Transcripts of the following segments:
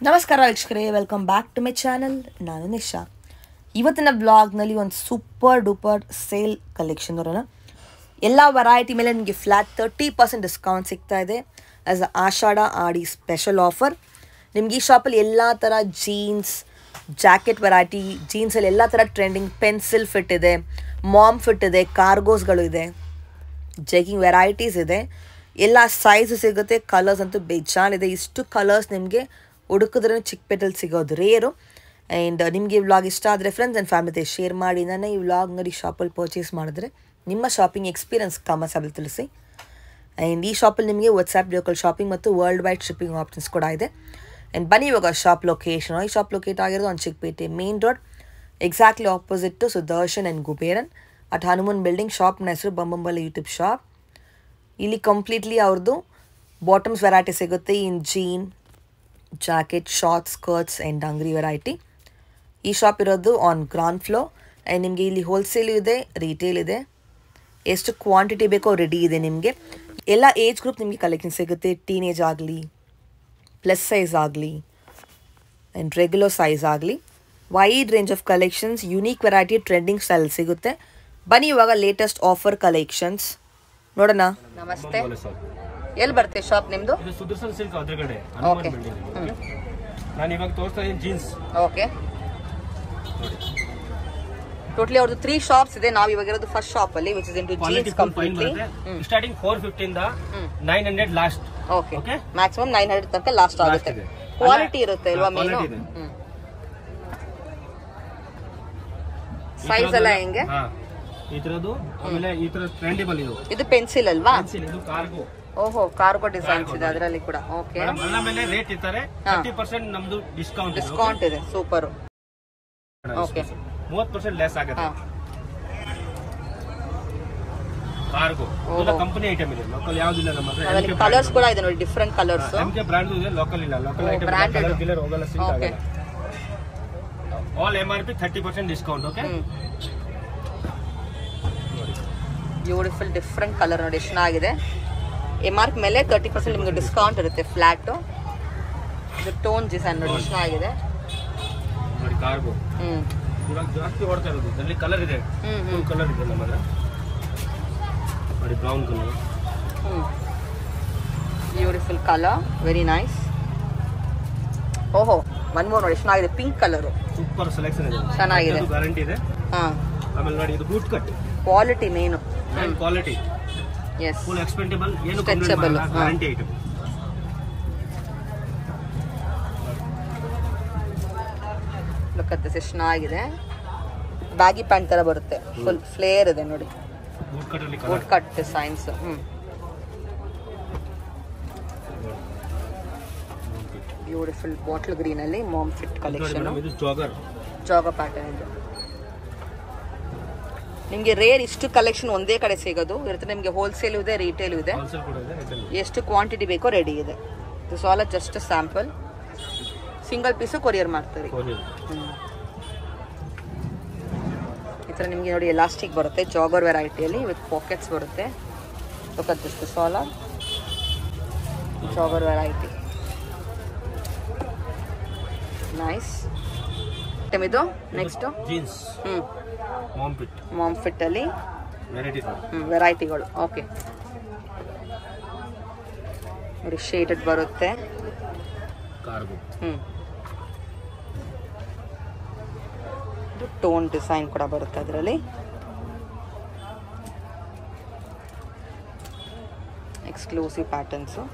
ನಮಸ್ಕಾರ ವೀಕ್ಷಕರೇ, welcome back to my channel. ನಾನು ನಿಶಾ. ಇವತ್ತಿನ ಬ್ಲಾಗ್ನಲ್ಲಿ ಒಂದು ಸೂಪರ್ ಡೂಪರ್ ಸೇಲ್ ಕಲೆಕ್ಷನ್ ಬರೋಣ. ಎಲ್ಲ ವೆರೈಟಿ ಮೇಲೆ ನಿಮಗೆ ಫ್ಲ್ಯಾಟ್ 30% ಡಿಸ್ಕೌಂಟ್ ಸಿಗ್ತಾ ಇದೆ ಆ್ಯಸ್ ಆಷಾಢ ಆಡಿ ಸ್ಪೆಷಲ್ ಆಫರ್. ನಿಮ್ಗೆ ಈ ಶಾಪಲ್ಲಿ ಎಲ್ಲ ಥರ ಜೀನ್ಸ್, ಜಾಕೆಟ್ ವೆರೈಟಿ, ಜೀನ್ಸಲ್ಲಿ ಎಲ್ಲ ಥರ ಟ್ರೆಂಡಿಂಗ್ ಪೆನ್ಸಿಲ್ ಫಿಟ್ ಇದೆ, ಮಾಮ್ ಫಿಟ್ ಇದೆ, ಕಾರ್ಗೋಸ್ಗಳು ಇದೆ, ಜೆಗಿಂಗ್ ವೆರೈಟೀಸ್ ಇದೆ, ಎಲ್ಲ ಸೈಜ್ ಸಿಗುತ್ತೆ. ಕಲರ್ಸ್ ಅಂತೂ ಬೇಜಾನಿದೆ. ಇಷ್ಟು ಕಲರ್ಸ್ ನಿಮಗೆ ಹುಡುಕಿದ್ರೆ ಚಿಕ್ಕಪೇಟೆಲ್ಲಿ ಸಿಗೋದು ರೇರು. ಆ್ಯಂಡ್ ನಿಮಗೆ ಈ ವ್ಲಾಗ್ ಇಷ್ಟ ಆದರೆ ಫ್ರೆಂಡ್ಸ್ ಆ್ಯಂಡ್ ಫ್ಯಾಮಿಲಿ ಜೊತೆ ಶೇರ್ ಮಾಡಿ. ನನ್ನ ಈ ವ್ಲಾಗ್ ನೋಡಿ ಶಾಪಲ್ಲಿ ಪರ್ಚೇಸ್ ಮಾಡಿದ್ರೆ ನಿಮ್ಮ ಶಾಪಿಂಗ್ ಎಕ್ಸ್ಪೀರಿಯನ್ಸ್ ಕಾಮೆಂಟ್ಸಲ್ಲಿ ತಿಳಿಸಿ. ಆ್ಯಂಡ್ ಈ ಶಾಪಲ್ಲಿ ನಿಮಗೆ ವಾಟ್ಸ್ಆ್ಯಪ್ ಲೋಕಲ್ ಶಾಪಿಂಗ್ ಮತ್ತು ವರ್ಲ್ಡ್ ವೈಡ್ ಶಿಪ್ಪಿಂಗ್ ಆಪ್ಷನ್ಸ್ ಕೂಡ ಇದೆ. ಆ್ಯಂಡ್ ಬನ್ನಿ ಇವಾಗ ಶಾಪ್ ಲೊಕೇಶನ್. ಈ ಶಾಪ್ ಲೊಕೇಟ್ ಆಗಿರೋದು ಒಂದು Chickpet main road, exactly opposite to Sudarshan and Kuberan at Hanuman building. ಶಾಪ್ನ ಹೆಸರು ಬಂಬಂಬಲ ಯೂಟ್ಯೂಬ್ ಶಾಪ್. ಇಲ್ಲಿ ಕಂಪ್ಲೀಟ್ಲಿ ಅವ್ರದ್ದು ಬಾಟಮ್ಸ್ ವೆರೈಟಿ ಸಿಗುತ್ತೆ in jean, jacket, shorts, skirts and dungaree variety. ಈ ಶಾಪ್ ಇರೋದು ಆನ್ ಗ್ರೌಂಡ್ ಫ್ಲೋರ್. ಆ್ಯಂಡ್ ನಿಮಗೆ ಇಲ್ಲಿ ಹೋಲ್ಸೇಲ್ ಇದೆ, ರಿಟೇಲ್ ಇದೆ, ಎಷ್ಟು ಕ್ವಾಂಟಿಟಿ ಬೇಕೋ ರೆಡಿ ಇದೆ ನಿಮಗೆ. ಎಲ್ಲ ಏಜ್ ಗ್ರೂಪ್ ನಿಮಗೆ ಕಲೆಕ್ಷನ್ ಸಿಗುತ್ತೆ. ಟೀನೇಜ್ ಆಗಲಿ, ಪ್ಲಸ್ ಸೈಜ್ ಆಗಲಿ ಆ್ಯಂಡ್ ರೆಗ್ಯುಲರ್ ಸೈಜ್ ಆಗಲಿ, wide range of collections, unique variety, trending style ಸಿಗುತ್ತೆ. ಬನ್ನಿ ಇವಾಗ ಲೇಟೆಸ್ಟ್ ಆಫರ್ ಕಲೆಕ್ಷನ್ಸ್ ನೋಡೋಣ. ನಮಸ್ತೆ, ಎಲ್ಲಿ ಬರುತ್ತೆ ಶಾಪ್ ನಿಮ್ದು? ಸುದರ್ಶನ್ ಸಿಲ್ಕ್ ಎದುರುಗಡೆ ಹನುಮಾನ್ ಬಿಲ್ಡಿಂಗ್. ನಾನು ಇವಾಗ ತೋರಿಸ್ತಾ ಇದ್ದೀನಿ ಜೀನ್ಸ್. ಓಕೆ, ಟೋಟಲಿ ಅವ್ರದ್ದು 3 ಶಾಪ್ಸ್ ಇದೆ. ನಾವು ಇವಾಗ ಇರೋದು ಫಸ್ಟ್ ಶಾಪ್ ಅಲ್ಲಿ, which is into jeans completely. Starting 450 ಇಂದ 900 ಲಾಸ್ಟ್. ಓಕೆ, ಮ್ಯಾಕ್ಸಿಮಮ್ 900 ತನಕ ಲಾಸ್ಟ್ ಆಗುತ್ತೆ. ಕ್ವಾಲಿಟಿ ಇರುತ್ತೆ ಅಲ್ವಾ ಮೇನು? ಸೈಜ್ ಎಲ್ಲ ಹೆಂಗೆ? ಈ ತರದ್ದು. ಆಮೇಲೆ ಈ ತರ ಟ್ರೆಂಡಬಲ್ ಇದು ಪೆನ್ಸಿಲ್ ಅಲ್ವಾ? ಇದು ಕಾರ್ಗೋ. ಓಹೋ, ಕಾರ್ಗೋ ಡಿಸೈನ್ಸ್ ಇದೆ ಅದರಲ್ಲಿ ಕೂಡ. ಓಕೆ, ಎಲ್ಲ ಮೇಲೆ ರೇಟ್ ಇರ್ತಾರೆ. 30% ನಮ್ದು ಡಿಸ್ಕೌಂಟ್ ಇದೆ. ಸೂಪರ್. ಓಕೆ, 30% ಲೆಸ್ ಆಗುತ್ತೆ. ಕಾರ್ಗೋ ಎಲ್ಲ ಕಂಪನಿ ಐಟಮ್ ಇದೆ, ಲೋಕಲ್ ಯಾವ್ದಿಲ್ಲ ನಮ್ಮ ಹತ್ರ. ಅದರಲ್ಲಿ ಕಲರ್ಸ್ ಕೂಡ ಇದೆ ನೋಡಿ, ಡಿಫರೆಂಟ್ ಕಲರ್ಸ್. ನಮಗೆ ಬ್ರಾಂಡ್ ಇದೆ, ಲೋಕಲ್ ಇಲ್ಲ. ಲೋಕಲ್ ಐಟಮ್ ಕಲರ್ ಕಿಲರ್ ಹೋಗಲ್ಲ, ಸಿಂಕ್ ಆಗಲ್ಲ. All MRP 30% discount. Okay, beautiful different colour ನೋಡಿ, ಎಷ್ಟು ಚೆನ್ನಾಗಿದೆ. MRP ಮೇಲೆ 30% ನಿಮಗೆ ಡಿಸ್ಕೌಂಟ್ ಇರುತ್ತೆ. ಫ್ಲಾಟ್ ಇದು ಟೋನ್ ಡಿಸೈನ್ ನೋಡಿ, ಎಷ್ಟು ಚೆನ್ನಾಗಿದೆ ನೋಡಿ. ಕಾರ್ಗೋ ಇವಾಗ ಜಾಸ್ತಿ ಓಡ್ತಾ ಇರೋದು. ಇದರಲ್ಲಿ ಕಲರ್ ಇದೆ, ಫುಲ್ ಕಲರ್ ಇದೆ ನಮ್ಮ ಹತ್ರ ನೋಡಿ. Brown colour, beautiful colour, very nice. ಓಹೋ, ಒನ್ ಮೋರ್ ನೋಡಿ, ಎಷ್ಟು ಚೆನ್ನಾಗಿದೆ. ಪಿಂಕ್ ಕಲರ್, ಸೂಪರ್ ಸೆಲೆಕ್ಷನ್ ಇದೆ, ಚೆನ್ನಾಗಿದೆ, ಗ್ಯಾರಂಟಿ ಇದೆ. ಆಮೇಲೆ ನೋಡಿ, ಇದು boot cut quality main, quality. Yes, full expendable, ಏನು stretchable, guarantee item. Look at this, ಎಷ್ಟು ಚೆನ್ನಾಗಿದೆ. ಬ್ಯಾಗಿ ಪ್ಯಾಂಟ್ ತರ ಬರುತ್ತೆ, ಫುಲ್ ಫ್ಲೇರ್ ಇದೆ ನೋಡಿ. ಬೂಟ್ ಕಟ್ ಅಲ್ಲಿ boot cut designs. Beautiful bottle green ಅಲ್ಲಿ ಮಾಮ್ ಫಿಟ್ ಕಲೆಕ್ಷನ್. ಇದು ಜಾಗರ್ ಪ್ಯಾಟರ್ನ್ ಇದೆ. ನಿಮಗೆ ರೇರ್ ಇಷ್ಟು ಕಲೆಕ್ಷನ್ ಒಂದೇ ಕಡೆ ಸಿಗೋದು ಇರುತ್ತೆ. ನಿಮಗೆ ಹೋಲ್ಸೇಲ್ ಇದೆ, ರಿಟೇಲ್ ಇದೆ, ಎಷ್ಟು ಕ್ವಾಂಟಿಟಿ ಬೇಕೋ ರೆಡಿ ಇದೆ. This all just sample. Single piece courier ಮಾಡ್ತಾರೆ. ಈ ಥರ ನಿಮಗೆ ನೋಡಿ ಎಲಾಸ್ಟಿಕ್ ಬರುತ್ತೆ, ಜಾಗರ್ ವೆರೈಟಿಯಲ್ಲಿ ವಿತ್ ಪಾಕೆಟ್ಸ್ ಬರುತ್ತೆ. This all Jagr variety, nice. ಇದು ನೆಕ್ಸ್ಟ್ ಜೀನ್ಸ್ ಮಾಮ್ ಫಿಟ್ ಅಲ್ಲಿ ವೆರೈಟಿಗಳು. ಓಕೆ, ನೋಡಿ ಶೇಡೆಡ್ ಬರುತ್ತೆ. ಕಾರ್ಗೋ ಇದು ಟೋನ್ ಡಿಸೈನ್ ಕೂಡ ಬರುತ್ತೆ ಅದರಲ್ಲಿ. Exclusive patterns,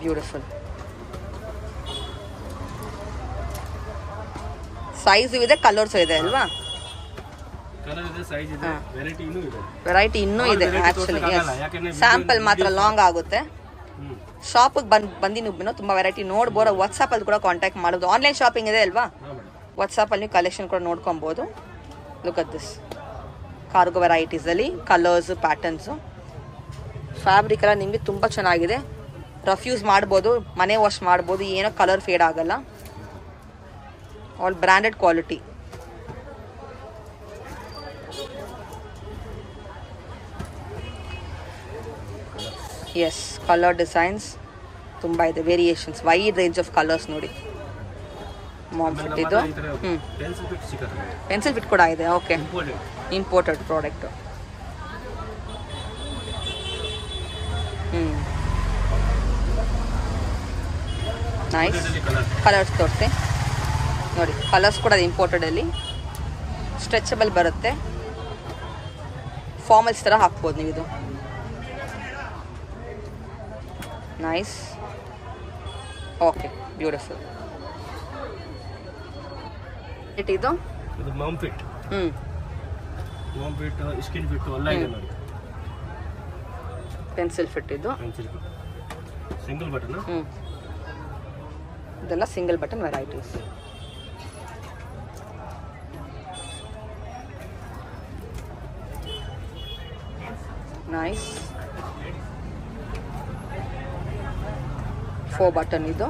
beautiful. ಸೈಜ್ ಇದೆ, ಕಲರ್ಸ್ ಇದೆ ಅಲ್ವಾ? ವೆರೈಟಿ ಇನ್ನೂ ಇದೆ ಆಕ್ಚುಲಿ. ಸ್ಯಾಂಪಲ್ ಮಾತ್ರ ಲಾಂಗ್ ಆಗುತ್ತೆ. ಶಾಪಿಗೆ ಬಂದು ನೀವು ತುಂಬಾ ವೆರೈಟಿ ನೋಡ್ಬೋದು. ವಾಟ್ಸಾಪ್ ಅಲ್ಲಿ ಕೂಡ ಕಾಂಟ್ಯಾಕ್ಟ್ ಮಾಡೋದು. ಆನ್ಲೈನ್ ಶಾಪಿಂಗ್ ಇದೆ ಅಲ್ವಾ? ವಾಟ್ಸಾಪ್ ಅಲ್ಲಿ ನೀವು ಕಲೆಕ್ಷನ್ ಕೂಡ ನೋಡ್ಕೊಬಹುದು. Look at this cargo varieties ಅಲ್ಲಿ ಕಲರ್ಸ್, ಪ್ಯಾಟರ್ನ್ಸ್, ಫ್ಯಾಬ್ರಿಕ್ ಎಲ್ಲ ನಿಮಗೆ ತುಂಬಾ ಚೆನ್ನಾಗಿದೆ. ರಫ್ ಯೂಸ್ ಮಾಡ್ಬೋದು, ಮನೆ ವಾಶ್ ಮಾಡ್ಬೋದು, ಏನೋ ಕಲರ್ ಫೇಡ್ ಆಗಲ್ಲ. All branded quality. Yes, color designs, ತುಂಬ ಇದೆ variations, wide range of colours ನೋಡಿ. ಮಾಮ್ ಫಿಟ್ ಇದು. ಪೆನ್ಸಿಲ್ ಫಿಟ್ ಕೂಡ ಇದೆ. Okay, imported product. Nice. Colours ತೋರಿಸಿ ನೋಡಿ, ಕಲರ್ಸ್ ಕೂಡ ಇಂಪೋರ್ಟೆಡಲ್ಲಿ. ಸ್ಟ್ರೆಚಬಲ್ ಬರುತ್ತೆ, ಫಾರ್ಮಲ್ಸ್ ಥರ ಹಾಕ್ಬೋದು ನೀವು ಇದು. ನೈಸ್. Okay, beautiful. ಇದು mom fit. Mom fit, skin fit ಎಲ್ಲ ಇದೆ ನೋಡಿ. ಪೆನ್ಸಿಲ್ ಫಿಟ್ ಇದು. Single button. ಇದೆಲ್ಲ single button varieties. Nice. 4 button ಇದು.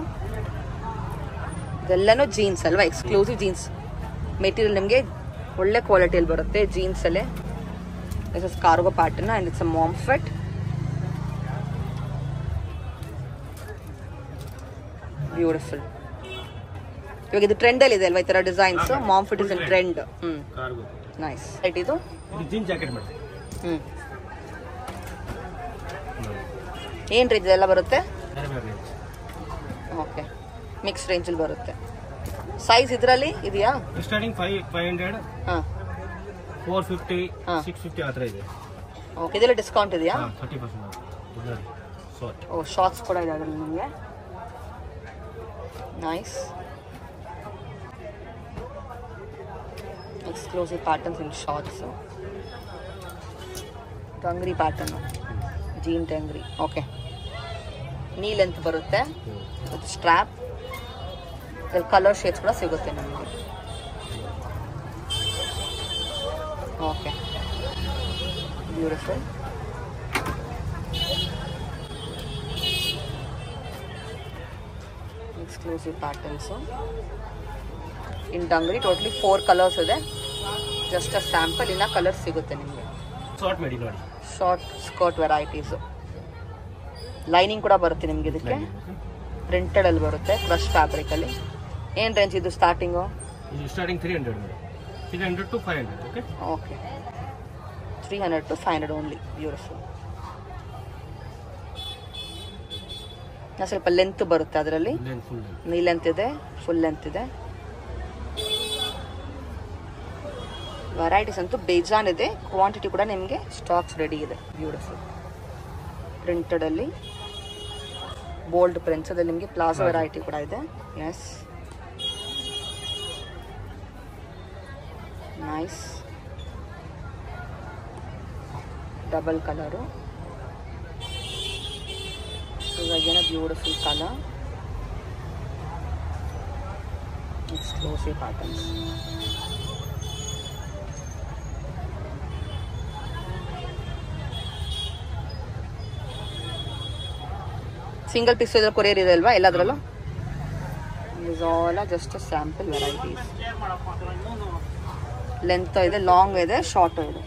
ಇದೆಲ್ಲನೂ ಜೀನ್ಸ್ ಅಲ್ವಾ, ಎಕ್ಸ್ಕ್ಲೂಸಿವ್ ಜೀನ್ಸ್ ಮೆಟೀರಿಯಲ್. ನಿಮಗೆ ಒಳ್ಳೆ ಕ್ವಾಲಿಟಿಯಲ್ಲಿ ಬರುತ್ತೆ ಜೀನ್ಸಲ್ಲೇ. This is cargo pattern and it's a mom fit. Beautiful. ಇವಾಗ ಇದು ಟ್ರೆಂಡಲ್ಲಿ ಇದೆ ಅಲ್ವಾ ಈ ಥರ designs. Mom fit is in trend. Nice. Right. ಇದು ಜೀನ್ ಜಾಕೆಟ್ ಮಾಡಿ. ಏನು ರೇಂಜ್ ಎಲ್ಲ ಬರುತ್ತೆ? ಓಕೆ, ಮಿಕ್ಸ್ ರೇಂಜಲ್ಲಿ ಬರುತ್ತೆ. ಸೈಜ್ ಇದರಲ್ಲಿ ಇದೆಯಾ? ಸ್ಟಾರ್ಟಿಂಗ್ 500, ಹಾಂ, 450, 650 ಆ ಥರ ಇದೆ. ಓಕೆ, ಇದೆಲ್ಲ ಡಿಸ್ಕೌಂಟ್ ಇದೆಯಾ? 30%. ಓ, ಶಾರ್ಟ್ಸ್ ಕೂಡ ಇದೆ ಅದರಲ್ಲಿ ನಿಮಗೆ. Nice. Exclusive patterns in shorts. Dungaree pattern, jean dungaree. Okay, knee length ಬರುತ್ತೆ ವಿತ್ ಸ್ಟ್ರ್ಯಾಪ್. ಇದ್ರಲ್ಲಿ ಕಲರ್ ಶೇಡ್ಸ್ ಕೂಡ ಸಿಗುತ್ತೆ ನಮಗೆ. Okay, beautiful. Exclusive patterns in dungaree. Totally 4 colours ಇದೆ. Just a sample. ಇನ್ನ ಕಲರ್ಸ್ ಸಿಗುತ್ತೆ ನಿಮಗೆ. ಶಾರ್ಟ್ ಮಾಡಿ ನೋಡಿ. Short skirt varieties. ಲೈನಿಂಗ್ ಕೂಡ ಬರುತ್ತೆ ನಿಮಗೆ ಇದಕ್ಕೆ. ಪ್ರಿಂಟೆಡಲ್ಲಿ ಬರುತ್ತೆ, ಕ್ರಶ್ ಫ್ಯಾಬ್ರಿಕಲ್ಲಿ. ಏನು ರೇಂಜ್ ಇದು starting? Starting 300 to 500. Okay, okay, 300 to 500 only. Beautiful. ಸ್ವಲ್ಪ ಲೆಂತ್ ಬರುತ್ತೆ ಅದರಲ್ಲಿ. ನೀ ಲೆಂತ್ ಇದೆ, ಫುಲ್ ಲೆಂತ್ ಇದೆ. ವೆರೈಟೀಸ್ ಅಂತೂ ಬೇಜಾನ್ ಇದೆ. ಕ್ವಾಂಟಿಟಿ ಕೂಡ ನಿಮಗೆ ಸ್ಟಾಕ್ಸ್ ರೆಡಿ ಇದೆ. ಬ್ಯೂಟಿಫುಲ್. ಪ್ರಿಂಟೆಡಲ್ಲಿ ಬೋಲ್ಡ್ ಪ್ರಿಂಟ್ಸ್. ಅದಲ್ಲಿ ನಿಮಗೆ ಪ್ಲಾಜೋ ವೆರೈಟಿ ಕೂಡ ಇದೆ. Yes, nice. Double colour. ಇವಾಗೇನೋ beautiful colour. Exclusive patterns. Single piece ಇದ್ರೆ ಕೊರಿಯರ್ ಇದೆ ಅಲ್ವಾ ಎಲ್ಲದರಲ್ಲೂ? Is all just sample varieties. Length ಇದೆ, ಲಾಂಗ್ ಇದೆ, ಶಾರ್ಟ್ ಇದೆ.